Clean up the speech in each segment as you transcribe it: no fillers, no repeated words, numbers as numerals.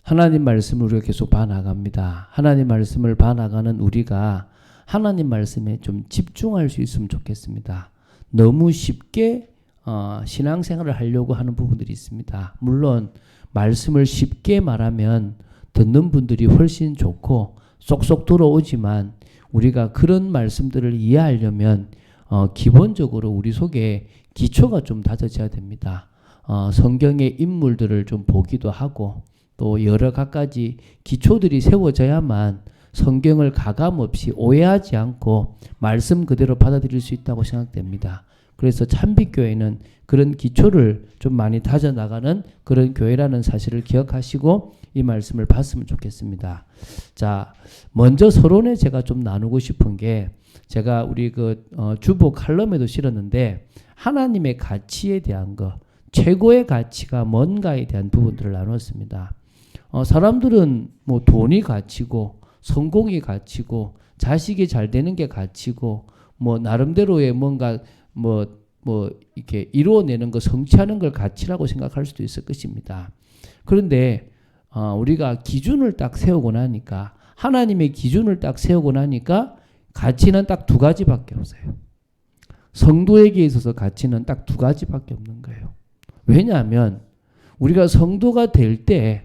하나님 말씀을 우리가 계속 봐나갑니다. 하나님 말씀을 봐나가는 우리가 하나님 말씀에 좀 집중할 수 있으면 좋겠습니다. 너무 쉽게 신앙생활을 하려고 하는 부분들이 있습니다. 물론 말씀을 쉽게 말하면 듣는 분들이 훨씬 좋고 쏙쏙 들어오지만 우리가 그런 말씀들을 이해하려면 기본적으로 우리 속에 기초가 좀 다져져야 됩니다. 성경의 인물들을 좀 보기도 하고 또 여러 가지 기초들이 세워져야만 성경을 가감없이 오해하지 않고 말씀 그대로 받아들일 수 있다고 생각됩니다. 그래서 참빛교회는 그런 기초를 좀 많이 다져나가는 그런 교회라는 사실을 기억하시고 이 말씀을 봤으면 좋겠습니다. 자, 먼저 서론에 제가 좀 나누고 싶은 게 제가 우리 주보 칼럼에도 실었는데 하나님의 가치에 대한 것, 최고의 가치가 뭔가에 대한 부분들을 나눴습니다. 사람들은 뭐 돈이 가치고 성공이 가치고 자식이 잘 되는 게 가치고 뭐 나름대로의 뭔가 뭐 이렇게 이루어내는 거 성취하는 걸 가치라고 생각할 수도 있을 것입니다. 그런데 우리가 기준을 딱 세우고 나니까 하나님의 기준을 딱 세우고 나니까 가치는 딱 두 가지밖에 없어요. 성도에게 있어서 가치는 딱 두 가지밖에 없는 거예요. 왜냐하면 우리가 성도가 될 때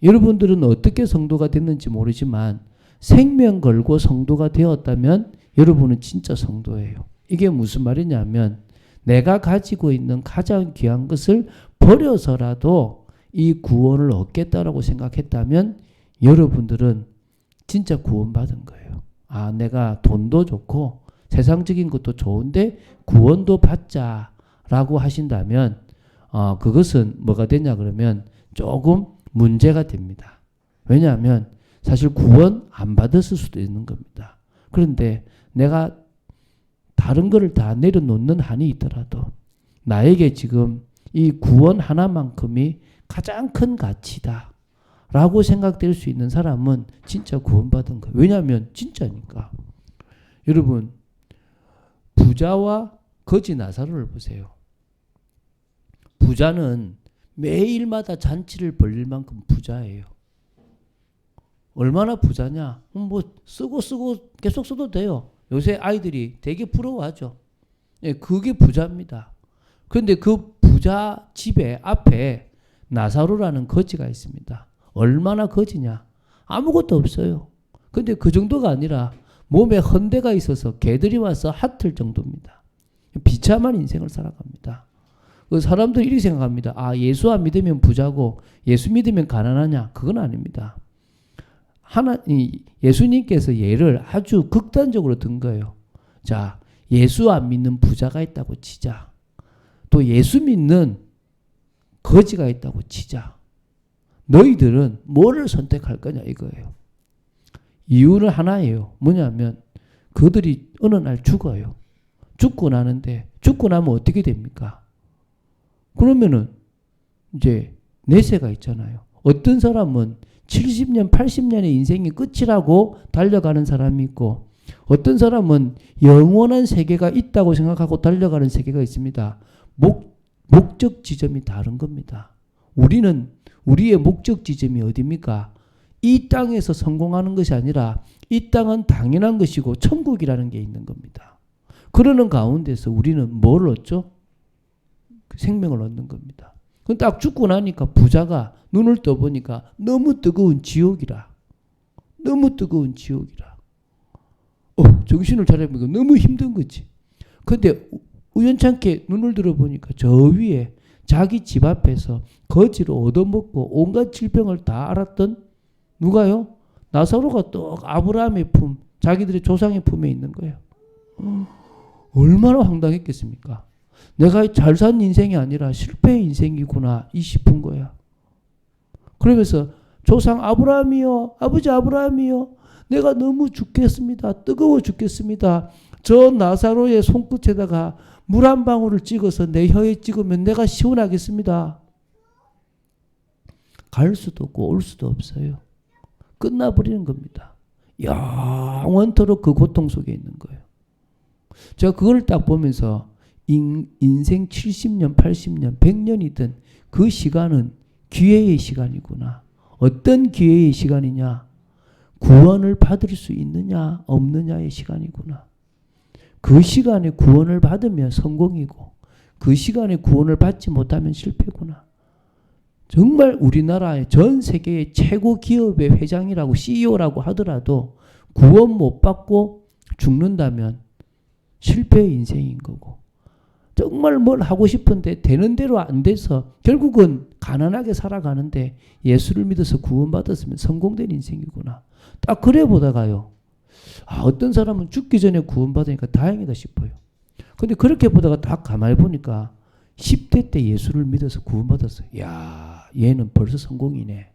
여러분들은 어떻게 성도가 됐는지 모르지만 생명 걸고 성도가 되었다면 여러분은 진짜 성도예요. 이게 무슨 말이냐면 내가 가지고 있는 가장 귀한 것을 버려서라도 이 구원을 얻겠다라고 생각했다면 여러분들은 진짜 구원받은 거예요. 내가 돈도 좋고 세상적인 것도 좋은데 구원도 받자라고 하신다면 그것은 뭐가 되냐 그러면 조금 문제가 됩니다. 왜냐하면 사실 구원 안 받았을 수도 있는 겁니다. 그런데 내가 다른 거를 다 내려놓는 한이 있더라도 나에게 지금 이 구원 하나만큼이 가장 큰 가치다 라고 생각될 수 있는 사람은 진짜 구원받은 거예요. 왜냐하면 진짜니까. 여러분 부자와 거지 나사로를 보세요. 부자는 매일마다 잔치를 벌릴 만큼 부자예요. 얼마나 부자냐? 뭐 쓰고 계속 써도 돼요. 요새 아이들이 되게 부러워하죠. 예, 그게 부자입니다. 그런데 그 부자 집에 앞에 나사로라는 거지가 있습니다. 얼마나 거지냐? 아무것도 없어요. 근데 그 정도가 아니라 몸에 헌대가 있어서 개들이 와서 핥을 정도입니다. 비참한 인생을 살아갑니다. 사람들이 이렇게 생각합니다. 예수 안 믿으면 부자고 예수 믿으면 가난하냐? 그건 아닙니다. 예수님께서 예를 아주 극단적으로 든 거예요. 자, 예수 안 믿는 부자가 있다고 치자. 또 예수 믿는 거지가 있다고 치자. 너희들은 뭐를 선택할 거냐 이거예요. 이유는 하나예요. 뭐냐면 그들이 어느 날 죽어요. 죽고 나면 어떻게 됩니까? 그러면은 이제 내세가 있잖아요. 어떤 사람은 70년, 80년의 인생이 끝이라고 달려가는 사람이 있고 어떤 사람은 영원한 세계가 있다고 생각하고 달려가는 세계가 있습니다. 목적 지점이 다른 겁니다. 우리의 목적 지점이 어디입니까? 이 땅에서 성공하는 것이 아니라 이 땅은 당연한 것이고 천국이라는 게 있는 겁니다. 그러는 가운데서 우리는 뭘 얻죠? 생명을 얻는 겁니다. 딱 죽고 나니까 부자가 눈을 떠보니까 너무 뜨거운 지옥이라. 정신을 차려보니까 너무 힘든 거지. 근데 우연찮게 눈을 들어보니까 저 위에 자기 집 앞에서 거지로 얻어먹고 온갖 질병을 다 알았던 누가요? 나사로가 또 아브라함의 품, 자기들의 조상의 품에 있는 거예요. 얼마나 황당했겠습니까? 내가 잘 산 인생이 아니라 실패의 인생이구나 싶은 거야. 그러면서 조상 아브라함이요, 아버지 아브라함이요, 내가 너무 죽겠습니다. 뜨거워 죽겠습니다. 저 나사로의 손끝에다가 물 한 방울을 찍어서 내 혀에 찍으면 내가 시원하겠습니다. 갈 수도 없고 올 수도 없어요. 끝나버리는 겁니다. 영원토록 그 고통 속에 있는 거예요. 제가 그걸 딱 보면서 인생 70년, 80년, 100년이든 그 시간은 기회의 시간이구나. 어떤 기회의 시간이냐? 구원을 받을 수 있느냐 없느냐의 시간이구나. 그 시간에 구원을 받으면 성공이고 그 시간에 구원을 받지 못하면 실패구나. 정말 우리나라의 전 세계의 최고 기업의 회장이라고 CEO라고 하더라도 구원 못 받고 죽는다면 실패의 인생인 거고, 정말 뭘 하고 싶은데 되는 대로 안 돼서 결국은 가난하게 살아가는데 예수를 믿어서 구원받았으면 성공된 인생이구나. 딱 그래 보다가요, 어떤 사람은 죽기 전에 구원받으니까 다행이다 싶어요. 근데 그렇게 보다가 딱 가만히 보니까 10대 때 예수를 믿어서 구원받았어요. 야, 얘는 벌써 성공이네.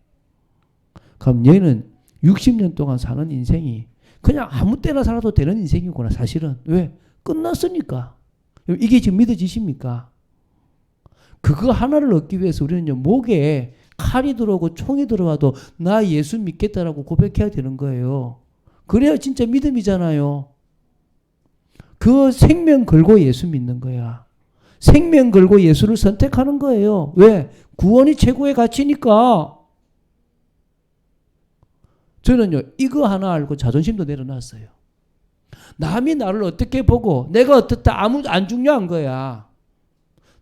그럼 얘는 60년 동안 사는 인생이 그냥 아무 때나 살아도 되는 인생이구나. 사실은. 왜? 끝났으니까. 이게 지금 믿어지십니까? 그거 하나를 얻기 위해서 우리는요, 목에 칼이 들어오고 총이 들어와도 나 예수 믿겠다라고 고백해야 되는 거예요. 그래야 진짜 믿음이잖아요. 그 생명 걸고 예수 믿는 거야. 생명 걸고 예수를 선택하는 거예요. 왜? 구원이 최고의 가치니까. 저는요, 이거 하나 알고 자존심도 내려놨어요. 남이 나를 어떻게 보고 내가 어떻다 안 중요한 거야.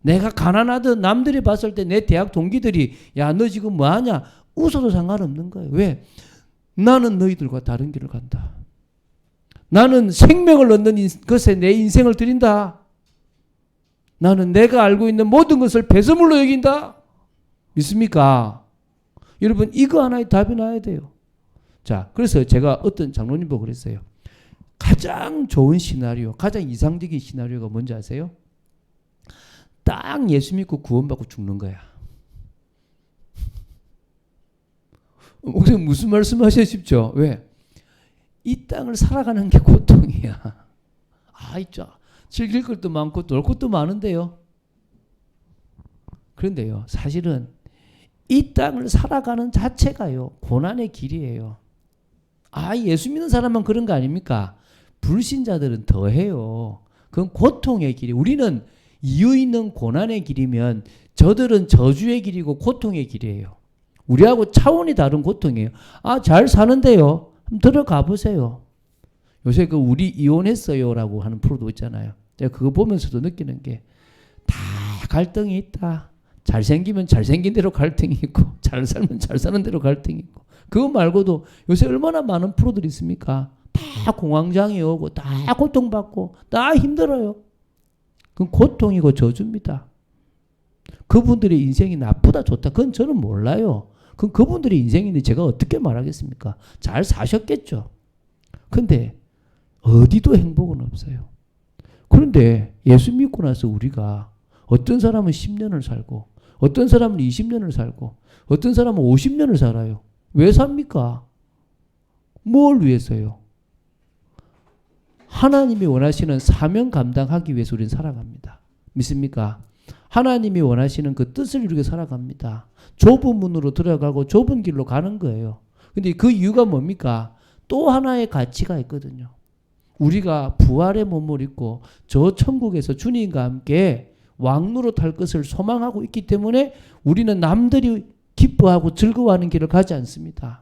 내가 가난하든 남들이 봤을 때 내 대학 동기들이 야, 너 지금 뭐하냐 웃어도 상관없는 거예요. 왜? 나는 너희들과 다른 길을 간다. 나는 생명을 얻는 것에 내 인생을 드린다. 나는 내가 알고 있는 모든 것을 배설물로 여긴다. 믿습니까? 여러분, 이거 하나의 답이 나야 돼요. 자, 그래서 제가 어떤 장로님 보고 그랬어요. 가장 좋은 시나리오, 가장 이상적인 시나리오가 뭔지 아세요? 딱 예수 믿고 구원받고 죽는 거야. 목사님 무슨 말씀 하시고 싶죠? 왜? 이 땅을 살아가는 게 고통이야. 있죠. 즐길 것도 많고 놀 것도 많은데요. 그런데요, 사실은 이 땅을 살아가는 자체가요, 고난의 길이에요. 예수 믿는 사람만 그런 거 아닙니까? 불신자들은 더해요. 그건 고통의 길이. 우리는 이유 있는 고난의 길이면 저들은 저주의 길이고 고통의 길이에요. 우리하고 차원이 다른 고통이에요. 잘 사는데요. 한번 들어가 보세요. 요새 그 우리 이혼했어요라고 하는 프로도 있잖아요. 제가 그거 보면서도 느끼는 게 다 갈등이 있다. 잘생기면 잘생긴 대로 갈등이 있고 잘 살면 잘 사는 대로 갈등이 있고, 그거 말고도 요새 얼마나 많은 프로들이 있습니까? 다 공황장애 오고 다 고통받고 다 힘들어요. 그건 고통이고 저주입니다. 그분들의 인생이 나쁘다 좋다 그건 저는 몰라요. 그건 그분들의 인생인데 제가 어떻게 말하겠습니까? 잘 사셨겠죠. 근데 어디도 행복은 없어요. 그런데 예수 믿고 나서 우리가 어떤 사람은 10년을 살고 어떤 사람은 20년을 살고 어떤 사람은 50년을 살아요. 왜 삽니까? 뭘 위해서요? 하나님이 원하시는 사명 감당하기 위해서 우리는 살아갑니다. 믿습니까? 하나님이 원하시는 그 뜻을 이루게 살아갑니다. 좁은 문으로 들어가고 좁은 길로 가는 거예요. 근데 그 이유가 뭡니까? 또 하나의 가치가 있거든요. 우리가 부활의 몸을 입고 저 천국에서 주님과 함께 왕노로 탈 것을 소망하고 있기 때문에 우리는 남들이 기뻐하고 즐거워하는 길을 가지 않습니다.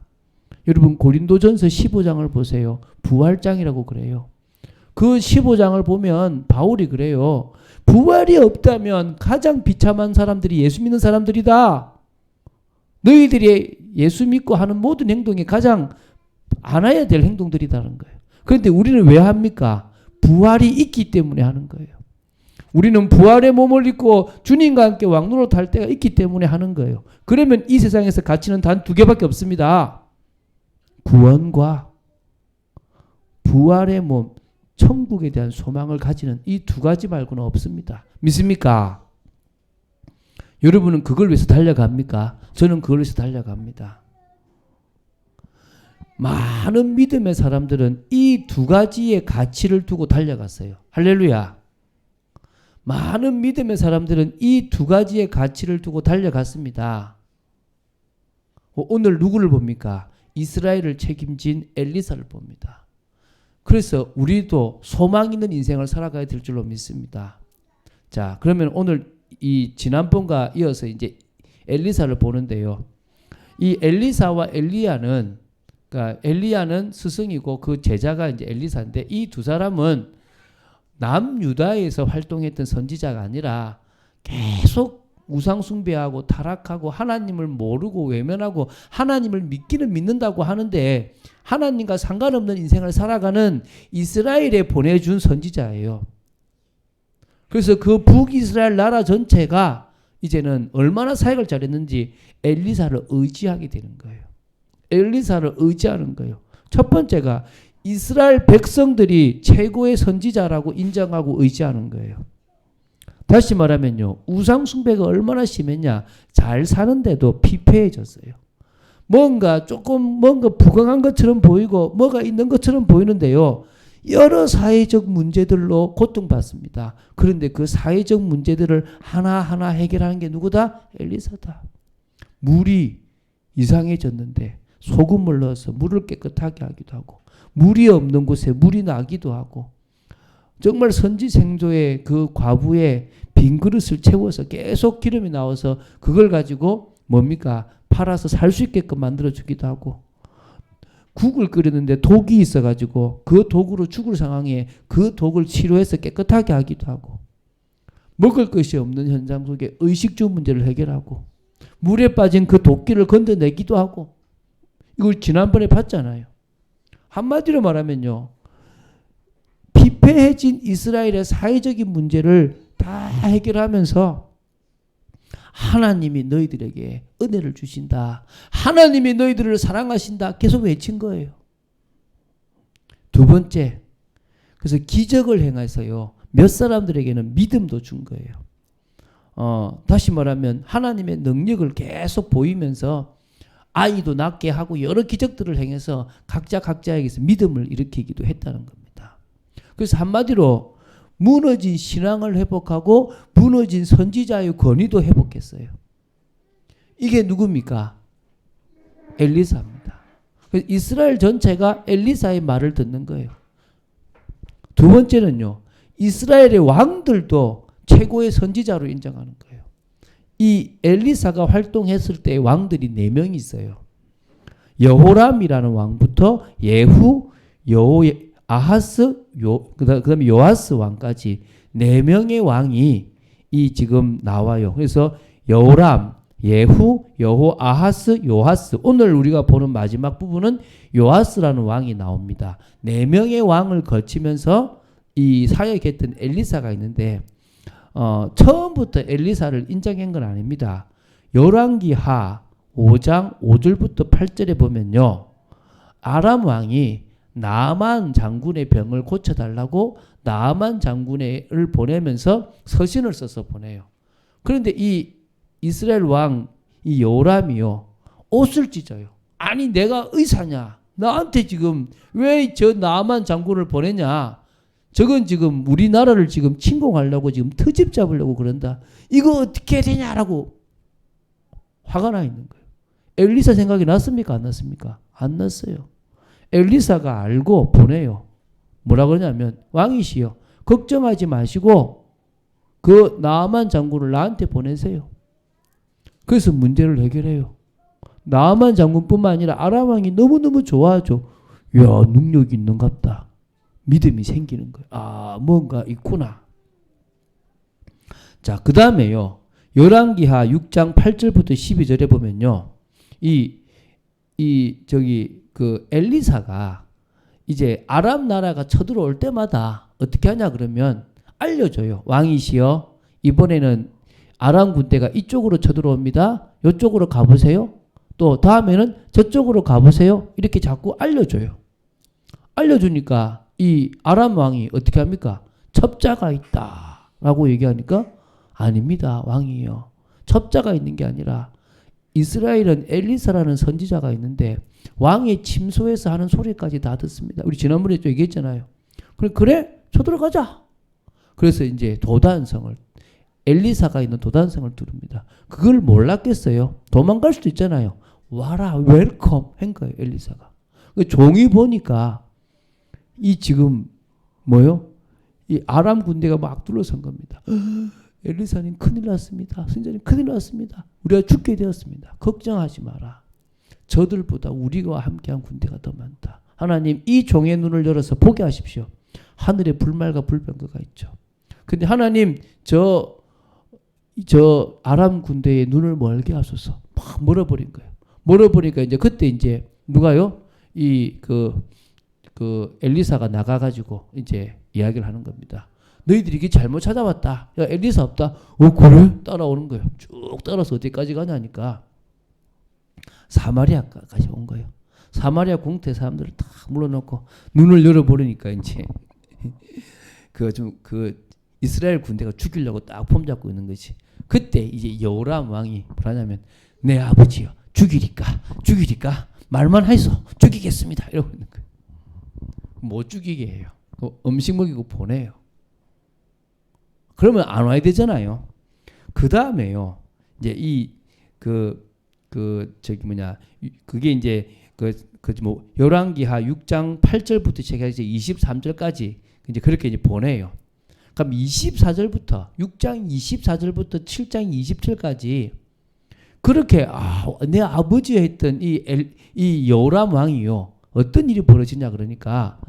여러분, 고린도전서 15장을 보세요. 부활장이라고 그래요. 그 15장을 보면 바울이 그래요. 부활이 없다면 가장 비참한 사람들이 예수 믿는 사람들이다. 너희들이 예수 믿고 하는 모든 행동이 가장 안 해야 될 행동들이다는 거예요. 그런데 우리는 왜 합니까? 부활이 있기 때문에 하는 거예요. 우리는 부활의 몸을 입고 주님과 함께 왕노로 탈 때가 있기 때문에 하는 거예요. 그러면 이 세상에서 가치는 단 두 개밖에 없습니다. 구원과 부활의 몸, 천국에 대한 소망을 가지는 이 두 가지 말고는 없습니다. 믿습니까? 여러분은 그걸 위해서 달려갑니까? 저는 그걸 위해서 달려갑니다. 많은 믿음의 사람들은 이 두 가지의 가치를 두고 달려갔어요. 할렐루야. 많은 믿음의 사람들은 이 두 가지의 가치를 두고 달려갔습니다. 오늘 누구를 봅니까? 이스라엘을 책임진 엘리사를 봅니다. 그래서 우리도 소망 있는 인생을 살아가야 될 줄로 믿습니다. 자, 그러면 오늘 이 지난번과 이어서 이제 엘리사를 보는데요. 이 엘리사와 엘리야는, 그러니까 엘리야는 스승이고 그 제자가 이제 엘리사인데, 이 두 사람은 남유다에서 활동했던 선지자가 아니라 계속 우상 숭배하고 타락하고 하나님을 모르고 외면하고 하나님을 믿기는 믿는다고 하는데 하나님과 상관없는 인생을 살아가는 이스라엘에 보내준 선지자예요. 그래서 그 북이스라엘 나라 전체가 이제는 얼마나 사역을 잘했는지 엘리사를 의지하게 되는 거예요. 엘리사를 의지하는 거예요. 첫 번째가 이스라엘 백성들이 최고의 선지자라고 인정하고 의지하는 거예요. 다시 말하면요, 우상 숭배가 얼마나 심했냐, 잘 사는데도 피폐해졌어요. 뭔가 부강한 것처럼 보이고 뭐가 있는 것처럼 보이는데요, 여러 사회적 문제들로 고통받습니다. 그런데 그 사회적 문제들을 하나하나 해결하는 게 누구다? 엘리사다. 물이 이상해졌는데 소금을 넣어서 물을 깨끗하게 하기도 하고, 물이 없는 곳에 물이 나기도 하고, 정말 선지생조의 그 과부의 빈 그릇을 채워서 계속 기름이 나와서 그걸 가지고 뭡니까? 팔아서 살 수 있게끔 만들어주기도 하고, 국을 끓였는데 독이 있어가지고 그 독으로 죽을 상황에 그 독을 치료해서 깨끗하게 하기도 하고, 먹을 것이 없는 현장 속에 의식주 문제를 해결하고, 물에 빠진 그 도끼를 건져내기도 하고, 이걸 지난번에 봤잖아요. 한마디로 말하면요, 피폐해진 이스라엘의 사회적인 문제를 다 해결하면서 하나님이 너희들에게 은혜를 주신다, 하나님이 너희들을 사랑하신다 계속 외친 거예요. 두 번째, 그래서 기적을 행해서요 몇 사람들에게는 믿음도 준 거예요. 다시 말하면 하나님의 능력을 계속 보이면서 아이도 낳게 하고 여러 기적들을 행해서 각자에게서 믿음을 일으키기도 했다는 겁니다. 그래서 한마디로 무너진 신앙을 회복하고 무너진 선지자의 권위도 회복했어요. 이게 누굽니까? 엘리사입니다. 이스라엘 전체가 엘리사의 말을 듣는 거예요. 두 번째는요, 이스라엘의 왕들도 최고의 선지자로 인정하는 거예요. 이 엘리사가 활동했을 때 왕들이 4명이 있어요. 여호람이라는 왕부터 예후, 아하스, 그다음에 요아스 왕까지 4명의 왕이 이 지금 나와요. 그래서 여호람, 예후, 아하스, 요아스. 오늘 우리가 보는 마지막 부분은 요아스라는 왕이 나옵니다. 4명의 왕을 거치면서 이 사역했던 엘리사가 있는데, 처음부터 엘리사를 인정한 건 아닙니다. 열왕기하 5장 5절부터 8절에 보면요, 아람 왕이 나아만 장군의 병을 고쳐달라고 나아만 장군을 보내면서 서신을 써서 보내요. 그런데 이 이스라엘 왕 이 요람이요, 옷을 찢어요. 아니 내가 의사냐, 나한테 지금 왜 저 나아만 장군을 보내냐, 저건 지금 우리나라를 지금 침공하려고 지금 트집 잡으려고 그런다, 이거 어떻게 해야 되냐라고 화가 나 있는 거예요. 엘리사 생각이 났습니까? 안 났습니까? 안 났어요. 엘리사가 알고 보내요. 뭐라 그러냐면, 왕이시여 걱정하지 마시고 그 나아만 장군을 나한테 보내세요. 그래서 문제를 해결해요. 나아만 장군뿐만 아니라 아람 왕이 너무너무 좋아하죠. 야, 능력이 있는갑다. 믿음이 생기는 거예요. 아, 뭔가 있구나. 자, 그 다음에요, 열왕기하 6장 8절부터 12절에 보면요, 그 엘리사가 이제 아람 나라가 쳐들어올 때마다 어떻게 하냐 그러면 알려줘요. 왕이시여, 이번에는 아람 군대가 이쪽으로 쳐들어옵니다. 이쪽으로 가보세요. 또 다음에는 저쪽으로 가보세요. 이렇게 자꾸 알려줘요. 알려주니까 이 아람 왕이 어떻게 합니까? 첩자가 있다 라고 얘기하니까, 아닙니다 왕이요, 첩자가 있는 게 아니라 이스라엘은 엘리사라는 선지자가 있는데 왕의 침소에서 하는 소리까지 다 듣습니다. 우리 지난번에 또 얘기했잖아요. 그래 쳐들어가자. 그래서 이제 도단성을, 엘리사가 있는 도단성을 두릅니다. 그걸 몰랐겠어요? 도망갈 수도 있잖아요. 와라, 웰컴 한 거예요 엘리사가. 종이 보니까 이 지금 이 아람 군대가 막 둘러선 겁니다. 엘리사님 큰일 났습니다. 선지자님 큰일 났습니다. 우리가 죽게 되었습니다. 걱정하지 마라. 저들보다 우리가 함께한 군대가 더 많다. 하나님 이 종의 눈을 열어서 보게 하십시오. 하늘에 불말과 불병거가 있죠. 근데 하나님 저 아람 군대의 눈을 멀게 하소서. 막 멀어버린 거예요. 멀어버리니까 이제 그때 이제 누가요? 그 엘리사가 나가가지고 이제 이야기를 하는 겁니다. 너희들이 이게 잘못 찾아왔다. 야, 엘리사 없다. 그래? 따라오는 거예요. 쭉 따라서 어디까지 가냐니까 사마리아까지 온 거예요. 사마리아 공태 사람들을 다 물어놓고 눈을 열어버리니까 이제 그 이스라엘 군대가 죽이려고 딱 폼 잡고 있는 거지. 그때 이제 여호람 왕이 뭐라냐면 내 아버지요 죽이리까 말만 하이소 죽이겠습니다 이러고 있는 거예요. 못 죽이게 해요. 음식 먹이고 보내요. 그러면 안 와야 되잖아요. 그 다음에요. 이제 그게 이제 열왕기하 6장 8절부터 시작해서 23절까지 이제 그렇게 이제 보내요. 그럼 24절부터 6장 24절부터 7장 20절까지 그렇게 내 아버지가 했던 이 여호람 왕이요. 어떤 일이 벌어지냐 그러니까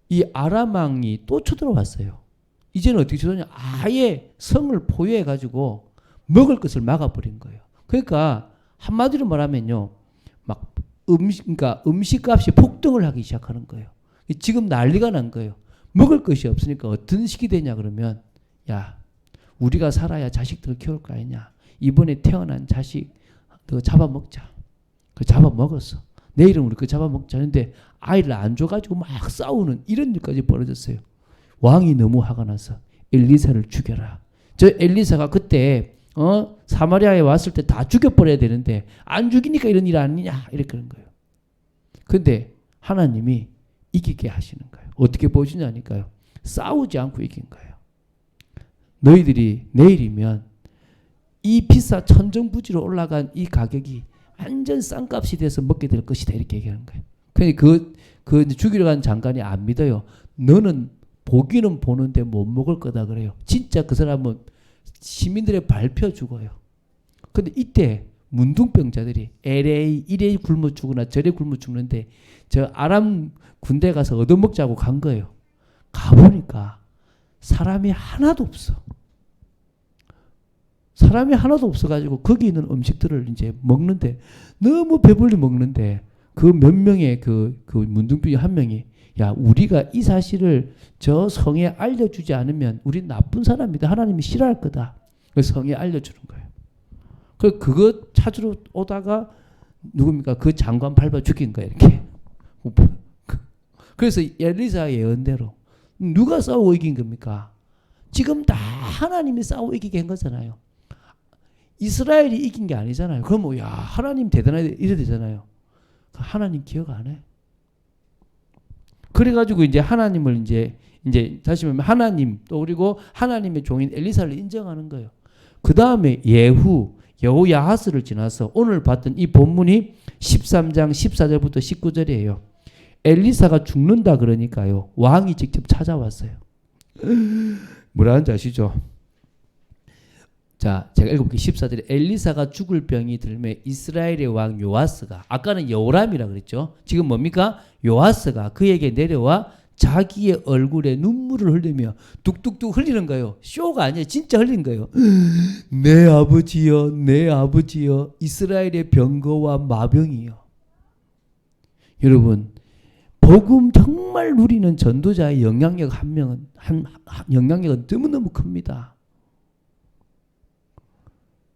이 아람 왕이 또 쳐들어왔어요. 이제는 어떻게 쳐들어오냐. 아예 성을 포위해 가지고 먹을 것을 막아버린 거예요. 그러니까 한마디로 말하면요. 막 음식값이 폭등을 하기 시작하는 거예요. 지금 난리가 난 거예요. 먹을 것이 없으니까 어떤 식이 되냐 그러면 야 우리가 살아야 자식들을 키울 거 아니냐. 이번에 태어난 자식 너 잡아먹자. 그 잡아먹었어. 내일은 우리 그 잡아먹자. 하는데 아이를 안 줘가지고 막 싸우는 이런 일까지 벌어졌어요. 왕이 너무 화가 나서 엘리사를 죽여라. 저 엘리사가 그때 사마리아에 왔을 때 다 죽여버려야 되는데 안 죽이니까 이런 일 아니냐 이렇게 그런 거예요. 근데 하나님이 이기게 하시는 거예요. 어떻게 보여주냐니까요. 싸우지 않고 이긴 거예요. 너희들이 내일이면 이 비싸 천정부지로 올라간 이 가격이 완전 싼 값이 돼서 먹게 될 것이다 이렇게 얘기하는 거예요. 그 죽이러 간 장관이 안 믿어요. 너는 보기는 보는데 못 먹을 거다 그래요. 진짜 그 사람은 시민들의 밟혀 죽어요. 근데 이때 문둥병자들이 LA 이래 굶어 죽으나 저래 굶어 죽는데 저 아람 군대 가서 얻어먹자고 간 거예요. 가보니까 사람이 하나도 없어. 사람이 하나도 없어가지고 거기 있는 음식들을 이제 먹는데 너무 배불리 먹는데 그 몇 명의 그 문둥병이 한 명이 야 우리가 이 사실을 저 성에 알려주지 않으면 우린 나쁜 사람이다. 하나님이 싫어할 거다. 그래서 성에 알려주는 거예요. 그거 찾으러 오다가 누굽니까? 그 장관 밟아 죽인 거예요. 이렇게. 그래서 엘리사의 예언대로 누가 싸우고 이긴 겁니까? 지금 다 하나님이 싸우고 이기게 한 거잖아요. 이스라엘이 이긴 게 아니잖아요. 그럼 뭐 야 하나님 대단하다 이래 되잖아요. 하나님 기억 안 해. 그래가지고 이제 하나님을 이제 다시 말하면 하나님 또 그리고 하나님의 종인 엘리사를 인정하는 거예요. 그 다음에 여호야하스를 지나서 오늘 봤던 이 본문이 13장 14절부터 19절이에요. 엘리사가 죽는다 그러니까요. 왕이 직접 찾아왔어요. 뭐라는지 아시죠? 자, 제가 읽어볼게요. 14절에 엘리사가 죽을 병이 들매 이스라엘의 왕 요아스가 아까는 여호람이라 그랬죠. 지금 뭡니까? 요아스가 그에게 내려와 자기의 얼굴에 눈물을 흘리며 뚝뚝뚝 흘리는 거예요. 쇼가 아니에요. 진짜 흘린 거예요. 내 아버지여 내 아버지여 이스라엘의 병거와 마병이여. 여러분 복음 정말 누리는 전도자의 영향력은 너무너무 큽니다.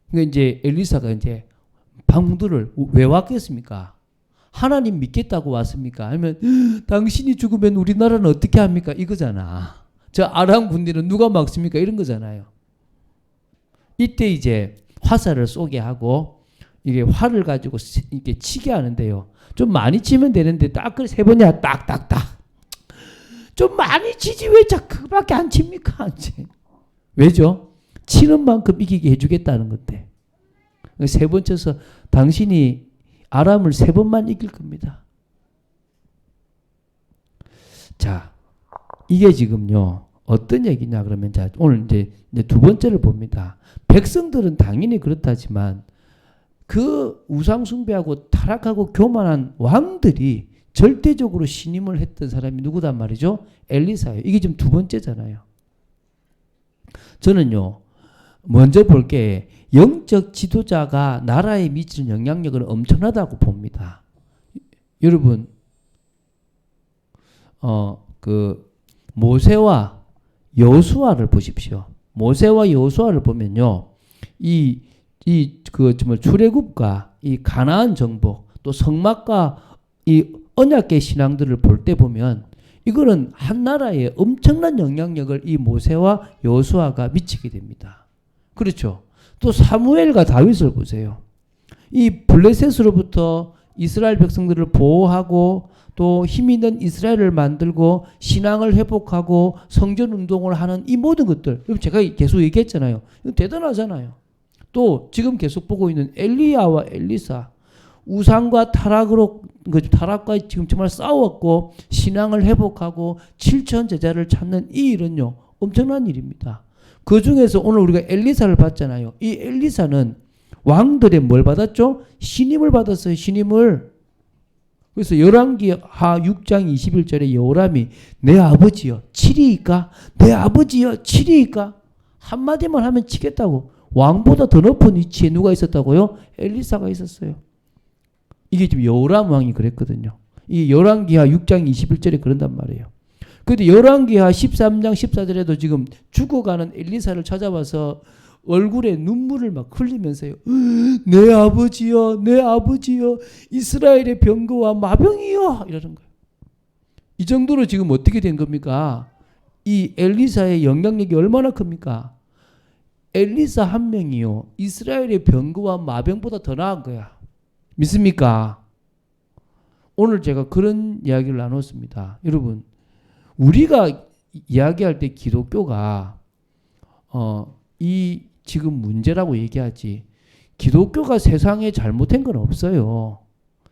그러니까 이제 엘리사가 이제 방문들을 왜 왔겠습니까? 하나님 믿겠다고 왔습니까? 아니면 당신이 죽으면 우리나라는 어떻게 합니까? 이거잖아. 저 아람 군대는 누가 막습니까? 이런 거잖아요. 이때 이제 화살을 쏘게 하고 이게 활을 가지고 이렇게 치게 하는데요. 좀 많이 치면 되는데 딱 그 세 번이야 딱딱딱. 좀 많이 치지 왜 그밖에 안 칩니까? 안 치. 왜죠? 치는 만큼 이기게 해주겠다는 건데. 세 번 쳐서 당신이 아람을 세 번만 이길 겁니다. 자, 이게 지금요 어떤 얘기냐 그러면 자 오늘 이제 두 번째를 봅니다. 백성들은 당연히 그렇다지만 그 우상숭배하고 타락하고 교만한 왕들이 절대적으로 신임을 했던 사람이 누구단 말이죠? 엘리사예요. 이게 지금 두 번째잖아요. 저는요, 먼저 볼 게 영적 지도자가 나라에 미치는 영향력은 엄청나다고 봅니다. 여러분, 모세와 여호수아를 보십시오. 모세와 여호수아를 보면요, 정말 출애굽과 이 가나안 정복, 또 성막과 이 언약계 신앙들을 볼 때 보면 이거는 한 나라에 엄청난 영향력을 이 모세와 여호수아가 미치게 됩니다. 그렇죠. 또 사무엘과 다윗을 보세요. 이 블레셋으로부터 이스라엘 백성들을 보호하고 또 힘 있는 이스라엘을 만들고 신앙을 회복하고 성전 운동을 하는 이 모든 것들, 제가 계속 얘기했잖아요. 대단하잖아요. 또 지금 계속 보고 있는 엘리야와 엘리사, 우상과 타락과 지금 정말 싸웠고 신앙을 회복하고 7천 제자를 찾는 이 일은요, 엄청난 일입니다. 그 중에서 오늘 우리가 엘리사를 봤잖아요. 이 엘리사는 왕들의 뭘 받았죠? 신임을 받았어요. 신임을. 그래서 열왕기하 6장 21절에 여호람이 내 아버지여 치리이까? 내 아버지여 치리이까? 한마디만 하면 치겠다고. 왕보다 더 높은 위치에 누가 있었다고요? 엘리사가 있었어요. 이게 지금 여호람 왕이 그랬거든요. 이 열왕기하 6장 21절에 그런단 말이에요. 그런데 열왕기하 13장 14절에도 지금 죽어가는 엘리사를 찾아와서 얼굴에 눈물을 막 흘리면서요. 내 아버지여, 내 아버지여, 이스라엘의 병거와 마병이여, 이러는 거예요. 이 정도로 지금 어떻게 된 겁니까? 이 엘리사의 영향력이 얼마나 큽니까? 엘리사 한 명이요, 이스라엘의 병거와 마병보다 더 나은 거야. 믿습니까? 오늘 제가 그런 이야기를 나눴습니다. 여러분, 우리가 이야기할 때 기독교가 이 지금 문제라고 얘기하지, 기독교가 세상에 잘못한 건 없어요.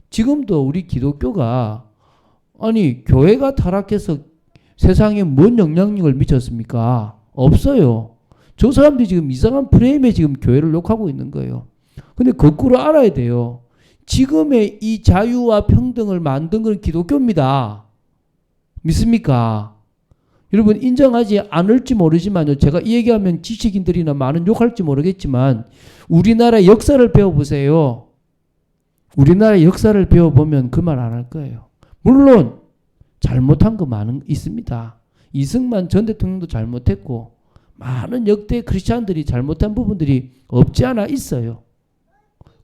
지금도 우리 기독교가, 아니 교회가 타락해서 세상에 뭔 영향력을 미쳤습니까? 없어요. 저 사람들이 지금 이상한 프레임에 지금 교회를 욕하고 있는 거예요. 근데 거꾸로 알아야 돼요. 지금의 이 자유와 평등을 만든 건 기독교입니다. 믿습니까? 여러분, 인정하지 않을지 모르지만요, 제가 이 얘기하면 지식인들이나 많은 욕할지 모르겠지만 우리나라 역사를 배워보세요. 우리나라 역사를 배워보면 그 말 안 할 거예요. 물론 잘못한 거 많은 있습니다. 이승만 전 대통령도 잘못했고 많은 역대 크리스찬들이 잘못한 부분들이 없지 않아 있어요.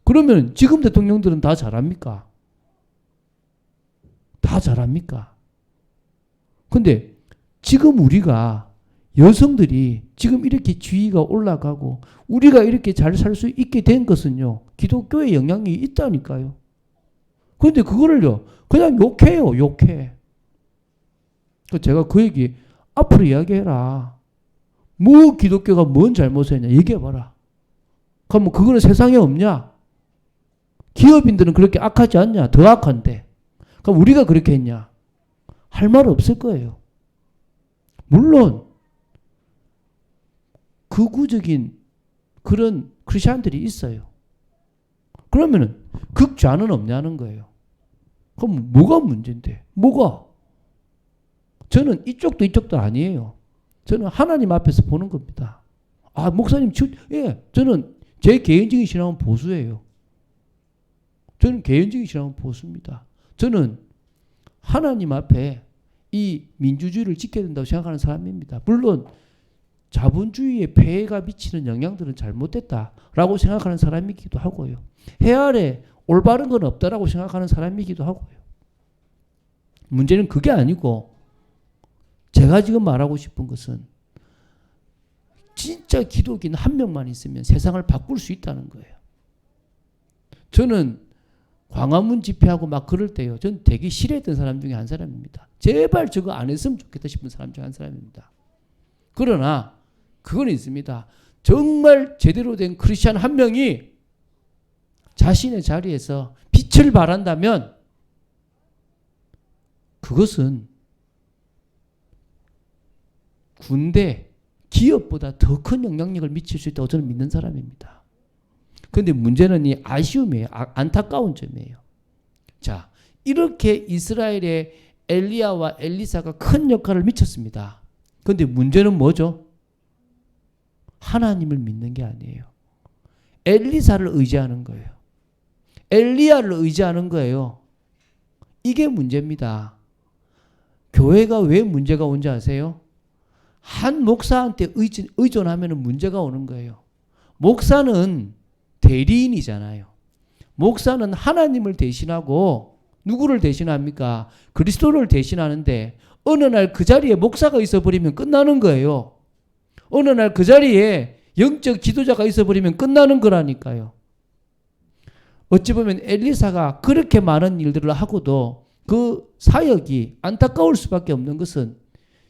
그러면 지금 대통령들은 다 잘합니까? 다 잘합니까? 근데 지금 우리가 여성들이 지금 이렇게 지위가 올라가고 우리가 이렇게 잘 살 수 있게 된 것은요, 기독교의 영향이 있다니까요. 그런데 그거를요 그냥 욕해요. 욕해. 제가 그 얘기 앞으로 이야기해라. 뭐 기독교가 뭔 잘못을 했냐 얘기해봐라. 그럼 그거는 세상에 없냐? 기업인들은 그렇게 악하지 않냐? 더 악한데. 그럼 우리가 그렇게 했냐? 할 말 없을 거예요. 물론 극우적인 그런 크리스찬들이 있어요. 그러면은 극좌는 없냐는 거예요. 그럼 뭐가 문제인데? 뭐가? 저는 이쪽도 이쪽도 아니에요. 저는 하나님 앞에서 보는 겁니다. 아, 목사님, 예, 저는 제 개인적인 신앙은 보수예요. 저는 개인적인 신앙은 보수입니다. 저는 하나님 앞에 이 민주주의를 지켜야 된다고 생각하는 사람입니다. 물론 자본주의에 폐해가 미치는 영향들은 잘못됐다라고 생각하는 사람이기도 하고요. 해 아래 올바른 건 없다라고 생각하는 사람이기도 하고요. 문제는 그게 아니고 제가 지금 말하고 싶은 것은 진짜 기독인 한 명만 있으면 세상을 바꿀 수 있다는 거예요. 저는 광화문 집회하고 막 그럴 때요, 전 되게 싫어했던 사람 중에 한 사람입니다. 제발 저거 안 했으면 좋겠다 싶은 사람 중에 한 사람입니다. 그러나 그건 있습니다. 정말 제대로 된 크리스찬 한 명이 자신의 자리에서 빛을 발한다면 그것은 군대, 기업보다 더 큰 영향력을 미칠 수 있다고 저는 믿는 사람입니다. 근데 문제는 이 아쉬움이에요. 안타까운 점이에요. 자, 이렇게 이스라엘의 엘리야와 엘리사가 큰 역할을 미쳤습니다. 근데 문제는 뭐죠? 하나님을 믿는 게 아니에요. 엘리사를 의지하는 거예요. 엘리야를 의지하는 거예요. 이게 문제입니다. 교회가 왜 문제가 온지 아세요? 한 목사한테 의존하면 문제가 오는 거예요. 목사는 대리인이잖아요. 목사는 하나님을 대신하고 누구를 대신합니까? 그리스도를 대신하는데 어느 날 그 자리에 목사가 있어버리면 끝나는 거예요. 어느 날 그 자리에 영적 지도자가 있어버리면 끝나는 거라니까요. 어찌 보면 엘리사가 그렇게 많은 일들을 하고도 그 사역이 안타까울 수밖에 없는 것은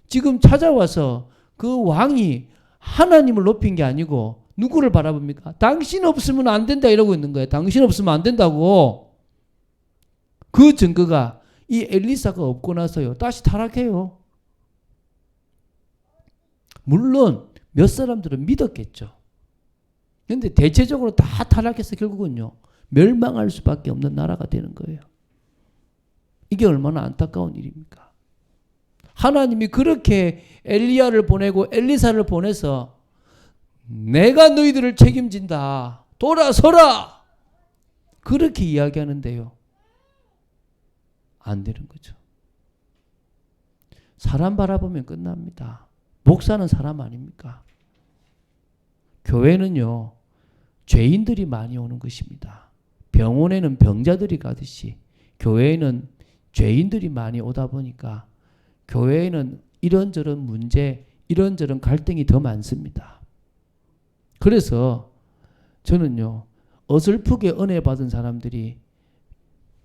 지금 찾아와서 그 왕이 하나님을 높인 게 아니고 누구를 바라봅니까? 당신 없으면 안 된다 이러고 있는 거예요. 당신 없으면 안 된다고. 그 증거가 이 엘리사가 없고 나서요. 다시 타락해요. 물론 몇 사람들은 믿었겠죠. 그런데 대체적으로 다 타락해서 결국은요. 멸망할 수밖에 없는 나라가 되는 거예요. 이게 얼마나 안타까운 일입니까? 하나님이 그렇게 엘리야를 보내고 엘리사를 보내서 내가 너희들을 책임진다. 돌아서라. 그렇게 이야기하는데요. 안 되는 거죠. 사람 바라보면 끝납니다. 목사는 사람 아닙니까? 교회는요. 죄인들이 많이 오는 것입니다. 병원에는 병자들이 가듯이 교회에는 죄인들이 많이 오다 보니까 교회에는 이런저런 문제, 이런저런 갈등이 더 많습니다. 그래서 저는요. 어설프게 은혜 받은 사람들이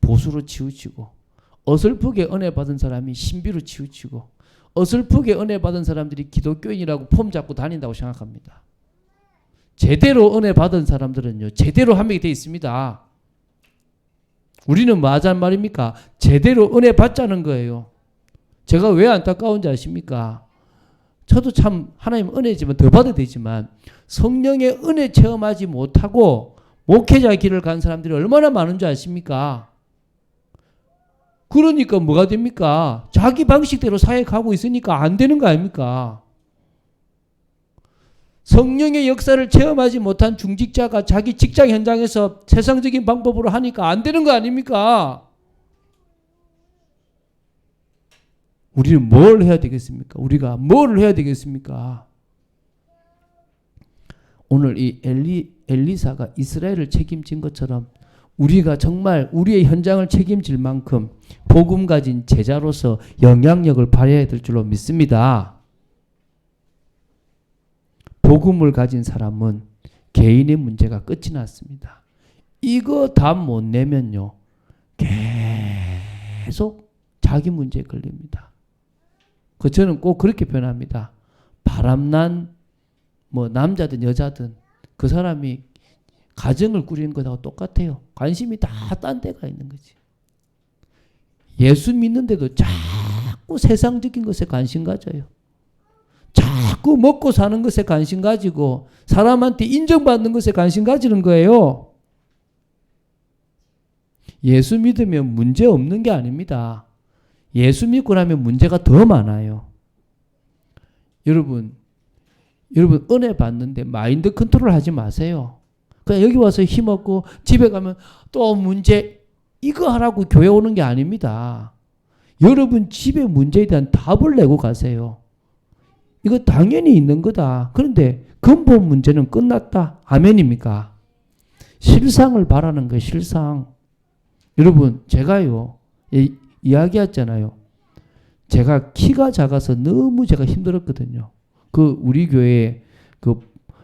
보수로 치우치고 어설프게 은혜 받은 사람이 신비로 치우치고 어설프게 은혜 받은 사람들이 기독교인이라고 폼 잡고 다닌다고 생각합니다. 제대로 은혜 받은 사람들은요. 제대로 하게 돼 있습니다. 우리는 뭐 하자는 말입니까? 제대로 은혜 받자는 거예요. 제가 왜 안타까운지 아십니까? 저도 참 하나님 은혜지만 더 받아야 되지만 성령의 은혜 체험하지 못하고 목회자 길을 간 사람들이 얼마나 많은 줄 아십니까? 그러니까 뭐가 됩니까? 자기 방식대로 사역하고 있으니까 안 되는 거 아닙니까? 성령의 역사를 체험하지 못한 중직자가 자기 직장 현장에서 세상적인 방법으로 하니까 안 되는 거 아닙니까? 우리는 뭘 해야 되겠습니까? 우리가 뭘 해야 되겠습니까? 오늘 이 엘리사가 이스라엘을 책임진 것처럼 우리가 정말 우리의 현장을 책임질 만큼 복음 가진 제자로서 영향력을 발휘해야 될 줄로 믿습니다. 복음을 가진 사람은 개인의 문제가 끝이 났습니다. 이거 답 못 내면요. 계속 자기 문제에 걸립니다. 저는 꼭 그렇게 표현합니다. 바람난 뭐 남자든 여자든 그 사람이 가정을 꾸리는 것하고 똑같아요. 관심이 다 딴 데가 있는 거지. 예수 믿는데도 자꾸 세상적인 것에 관심 가져요. 자꾸 먹고 사는 것에 관심 가지고 사람한테 인정받는 것에 관심 가지는 거예요. 예수 믿으면 문제 없는 게 아닙니다. 예수 믿고 나면 문제가 더 많아요. 여러분 은혜 받는데 마인드 컨트롤 하지 마세요. 그냥 여기 와서 힘없고 집에 가면 또 문제 이거 하라고 교회 오는 게 아닙니다. 여러분 집에 문제에 대한 답을 내고 가세요. 이거 당연히 있는 거다. 그런데 근본 문제는 끝났다. 아멘입니까? 실상을 바라는 거예요. 실상. 여러분 제가요 이야기했잖아요. 제가 키가 작아서 너무 제가 힘들었거든요. 우리 교회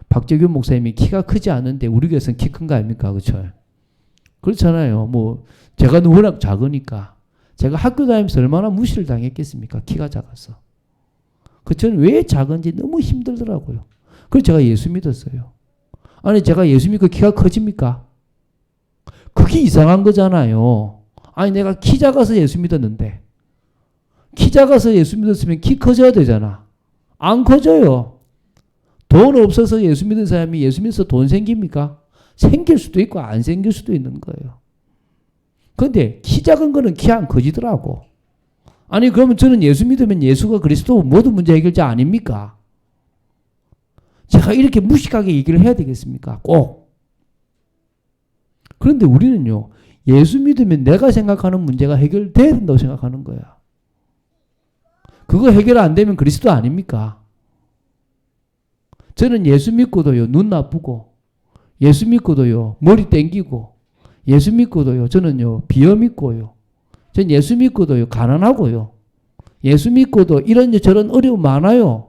박재균 목사님이 키가 크지 않은데 우리 교회에서는 키 큰 거 아닙니까? 그렇죠? 그렇잖아요. 뭐 제가 워낙 작으니까 제가 학교 다니면서 얼마나 무시를 당했겠습니까? 키가 작아서. 저는 왜 작은지 너무 힘들더라고요. 그래서 제가 예수 믿었어요. 아니 제가 예수 믿고 키가 커집니까? 그게 이상한 거잖아요. 아니 내가 키 작아서 예수 믿었는데 키 작아서 예수 믿었으면 키 커져야 되잖아. 안 커져요. 돈 없어서 예수 믿은 사람이 예수 믿어서 돈 생깁니까? 생길 수도 있고 안 생길 수도 있는 거예요. 그런데 키 작은 거는 키 안 커지더라고. 아니 그러면 저는 예수 믿으면 예수가 그리스도 모든 문제 해결자 아닙니까? 제가 이렇게 무식하게 얘기를 해야 되겠습니까? 꼭. 그런데 우리는요. 예수 믿으면 내가 생각하는 문제가 해결돼야 된다고 생각하는 거야. 그거 해결 안 되면 그리스도 아닙니까? 저는 예수 믿고도요. 눈 나쁘고 예수 믿고도요. 머리 땡기고 예수 믿고도요. 저는요. 비염 있고요. 전 예수 믿고도요. 가난하고요. 예수 믿고도 이런 저런 어려움 많아요.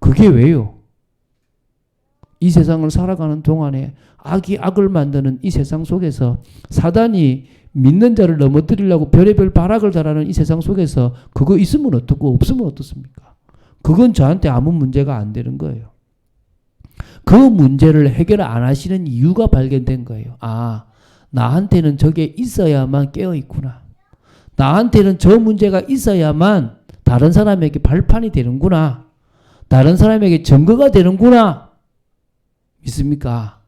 그게 왜요? 이 세상을 살아가는 동안에 악이 악을 만드는 이 세상 속에서 사단이 믿는 자를 넘어뜨리려고 별의별 발악을 달하는 이 세상 속에서 그거 있으면 어떻고 없으면 어떻습니까? 그건 저한테 아무 문제가 안 되는 거예요. 그 문제를 해결 안 하시는 이유가 발견된 거예요. 아, 나한테는 저게 있어야만 깨어있구나. 나한테는 저 문제가 있어야만 다른 사람에게 발판이 되는구나. 다른 사람에게 증거가 되는구나. 믿습니까?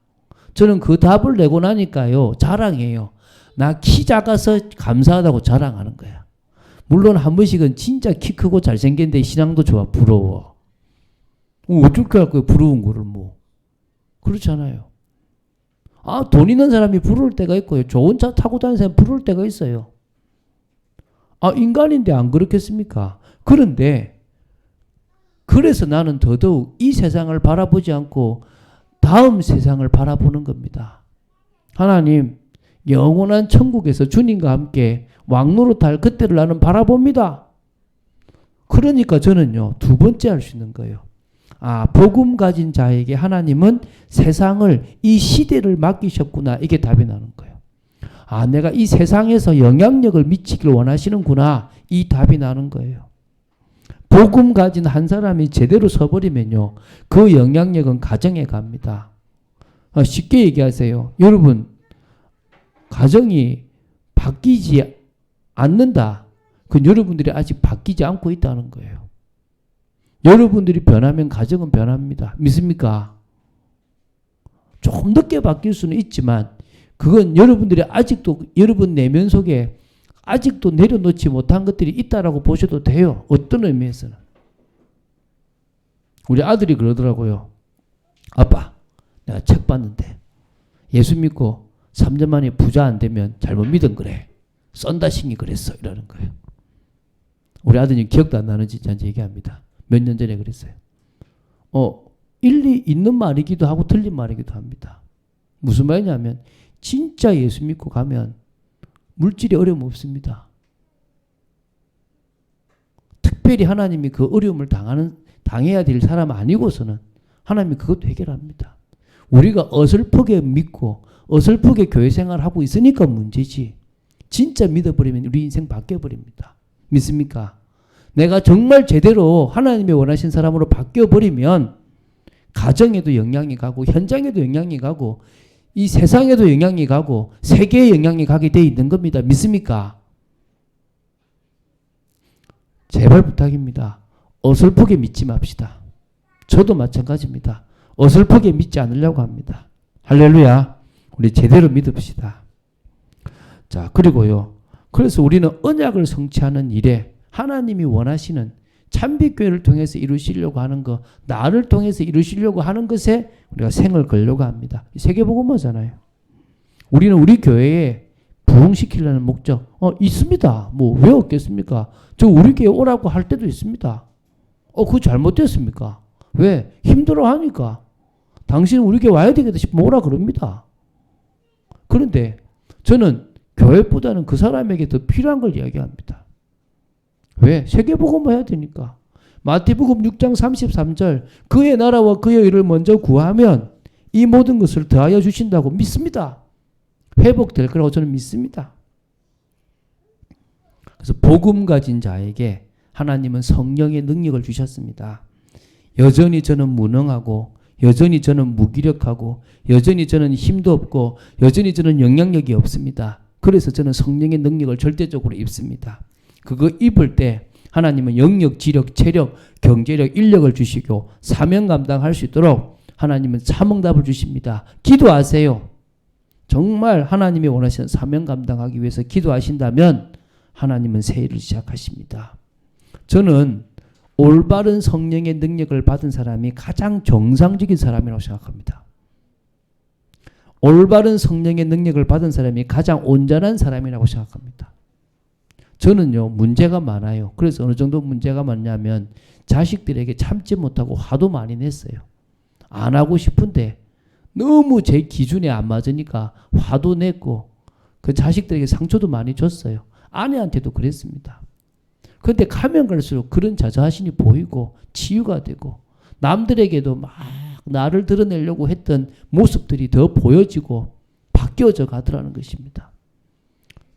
저는 그 답을 내고 나니까요. 자랑해요. 나 키 작아서 감사하다고 자랑하는 거야. 물론 한 번씩은 진짜 키 크고 잘생겼는데 신앙도 좋아. 부러워. 어떻게 할 거예요? 부러운 거를 뭐. 그렇잖아요. 아, 돈 있는 사람이 부러울 때가 있고요. 좋은 차 타고 다니는 사람이 부러울 때가 있어요. 아, 인간인데 안 그렇겠습니까? 그런데 그래서 나는 더더욱 이 세상을 바라보지 않고 다음 세상을 바라보는 겁니다. 하나님, 영원한 천국에서 주님과 함께 왕노릇할 그때를 나는 바라봅니다. 그러니까 저는요, 두 번째 할 수 있는 거예요. 아, 복음 가진 자에게 하나님은 세상을, 이 시대를 맡기셨구나. 이게 답이 나는 거예요. 아, 내가 이 세상에서 영향력을 미치기를 원하시는구나. 이 답이 나는 거예요. 복음 가진 한 사람이 제대로 서버리면요, 그 영향력은 가정에 갑니다. 쉽게 얘기하세요. 여러분, 가정이 바뀌지 않는다. 그건 여러분들이 아직 바뀌지 않고 있다는 거예요. 여러분들이 변하면 가정은 변합니다. 믿습니까? 조금 늦게 바뀔 수는 있지만 그건 여러분들이 아직도 여러분 내면 속에 아직도 내려놓지 못한 것들이 있다라고 보셔도 돼요. 어떤 의미에서는. 우리 아들이 그러더라고요. 아빠, 내가 책 봤는데 예수 믿고 3년 만에 부자 안 되면 잘못 믿은 거래. 썬다싱이 그랬어. 이러는 거예요. 우리 아드님 기억도 안 나는지 저한테 얘기합니다. 몇 년 전에 그랬어요. 일리 있는 말이기도 하고 틀린 말이기도 합니다. 무슨 말이냐면 진짜 예수 믿고 가면 물질이 어려움 없습니다. 특별히 하나님이 그 어려움을 당해야 될 사람 아니고서는 하나님이 그것도 해결합니다. 우리가 어설프게 믿고 어설프게 교회 생활하고 있으니까 문제지. 진짜 믿어버리면 우리 인생 바뀌어버립니다. 믿습니까? 내가 정말 제대로 하나님이 원하신 사람으로 바뀌어버리면 가정에도 영향이 가고 현장에도 영향이 가고 이 세상에도 영향이 가고 세계에 영향이 가게 돼 있는 겁니다. 믿습니까? 제발 부탁입니다. 어설프게 믿지 맙시다. 저도 마찬가지입니다. 어설프게 믿지 않으려고 합니다. 할렐루야. 우리 제대로 믿읍시다. 자, 그리고요. 그래서 우리는 언약을 성취하는 일에 하나님이 원하시는 참빛교회를 통해서 이루시려고 하는 것, 나를 통해서 이루시려고 하는 것에 우리가 생을 걸려고 합니다. 세계복음화잖아요. 우리는 우리 교회에 부흥시키려는 목적 있습니다. 뭐 왜 없겠습니까? 저 우리 교회 오라고 할 때도 있습니다. 그거 잘못됐습니까? 왜? 힘들어하니까. 당신은 우리 교회 와야 되겠다 싶으면 오라 그럽니다. 그런데 저는 교회보다는 그 사람에게 더 필요한 걸 이야기합니다. 왜? 세계복음화 해야 되니까. 마태복음 6장 33절 그의 나라와 그의 의를 먼저 구하면 이 모든 것을 더하여 주신다고 믿습니다. 회복될 거라고 저는 믿습니다. 그래서 복음 가진 자에게 하나님은 성령의 능력을 주셨습니다. 여전히 저는 무능하고 여전히 저는 무기력하고 여전히 저는 힘도 없고 여전히 저는 영향력이 없습니다. 그래서 저는 성령의 능력을 절대적으로 입습니다. 그거 입을 때 하나님은 영역, 지력, 체력, 경제력, 인력을 주시고 사명 감당할 수 있도록 하나님은 참응답을 주십니다. 기도하세요. 정말 하나님이 원하시는 사명 감당하기 위해서 기도하신다면 하나님은 새 일을 시작하십니다. 저는 올바른 성령의 능력을 받은 사람이 가장 정상적인 사람이라고 생각합니다. 올바른 성령의 능력을 받은 사람이 가장 온전한 사람이라고 생각합니다. 저는요, 문제가 많아요. 그래서 어느 정도 문제가 많냐면 자식들에게 참지 못하고 화도 많이 냈어요. 안 하고 싶은데 너무 제 기준에 안 맞으니까 화도 냈고 그 자식들에게 상처도 많이 줬어요. 아내한테도 그랬습니다. 그런데 가면 갈수록 그런 자자하심이 보이고 치유가 되고 남들에게도 막 나를 드러내려고 했던 모습들이 더 보여지고 바뀌어져 가더라는 것입니다.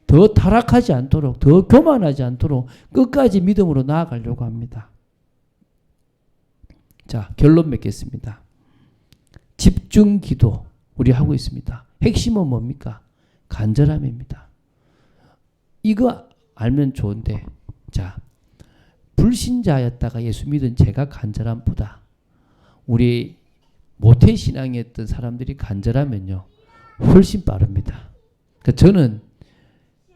더 타락하지 않도록, 더 교만하지 않도록 끝까지 믿음으로 나아가려고 합니다. 자, 결론 맺겠습니다. 집중 기도 우리 하고 있습니다. 핵심은 뭡니까? 간절함입니다. 이거 알면 좋은데, 자, 불신자였다가 예수 믿은 제가 간절함보다 우리 모태신앙이었던 사람들이 간절하면요 훨씬 빠릅니다. 그러니까 저는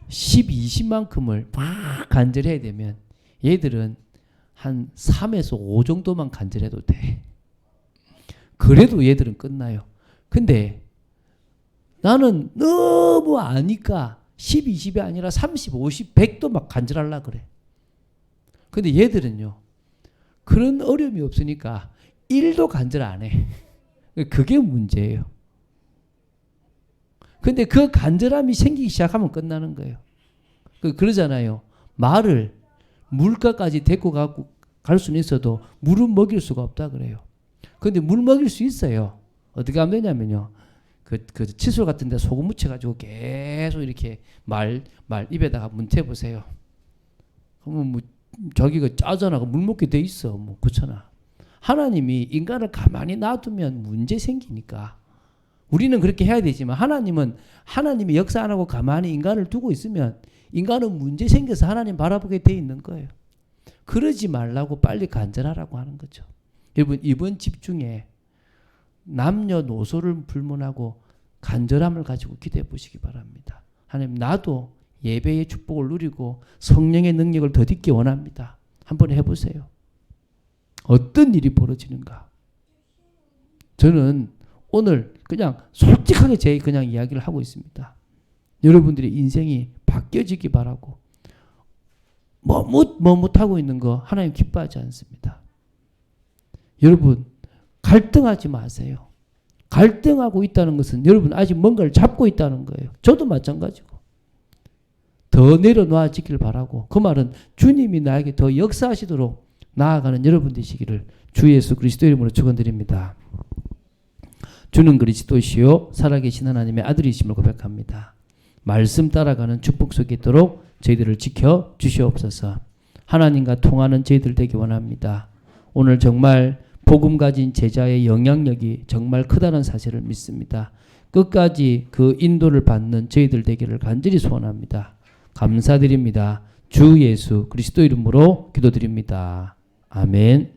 10, 20만큼을 막 간절해야 되면 얘들은 한 3에서 5 정도만 간절해도 돼. 그래도 얘들은 끝나요. 근데 나는 너무 아니까 10, 20이 아니라 30, 50, 100도 막 간절하려고 그래. 근데 얘들은요 그런 어려움이 없으니까 1도 간절 안 해. 그게 문제예요. 근데 그 간절함이 생기기 시작하면 끝나는 거예요. 그러잖아요. 말을 물가까지 데리고 갈 수는 있어도 물은 먹일 수가 없다 그래요. 근데 물 먹일 수 있어요. 어떻게 하면 되냐면요. 그 칫솔 같은 데 소금 묻혀가지고 계속 이렇게 말 입에다가 문태 보세요. 그러면 뭐 자기가 짜잖아. 물 먹게 돼 있어. 뭐 그렇잖아. 하나님이 인간을 가만히 놔두면 문제 생기니까 우리는 그렇게 해야 되지만 하나님은 하나님이 역사 안 하고 가만히 인간을 두고 있으면 인간은 문제 생겨서 하나님 바라보게 돼 있는 거예요. 그러지 말라고 빨리 간절하라고 하는 거죠. 여러분 이번 집중에 남녀노소를 불문하고 간절함을 가지고 기도해 보시기 바랍니다. 하나님 나도 예배의 축복을 누리고 성령의 능력을 더딛기 원합니다. 한번 해보세요. 어떤 일이 벌어지는가? 저는 오늘 그냥 솔직하게 제 그냥 이야기를 하고 있습니다. 여러분들의 인생이 바뀌어지기 바라고 머뭇하고 있는 거 하나님 기뻐하지 않습니다. 여러분 갈등하지 마세요. 갈등하고 있다는 것은 여러분 아직 뭔가를 잡고 있다는 거예요. 저도 마찬가지고. 더 내려놓아지길 바라고 그 말은 주님이 나에게 더 역사하시도록 나아가는 여러분 되시기를 주 예수 그리스도 이름으로 축원드립니다. 주는 그리스도시요 살아계신 하나님의 아들이심을 고백합니다. 말씀 따라가는 축복 속에 있도록 저희들을 지켜 주시옵소서. 하나님과 통하는 저희들 되기 원합니다. 오늘 정말 복음 가진 제자의 영향력이 정말 크다는 사실을 믿습니다. 끝까지 그 인도를 받는 저희들 되기를 간절히 소원합니다. 감사드립니다. 주 예수 그리스도 이름으로 기도드립니다. 아멘.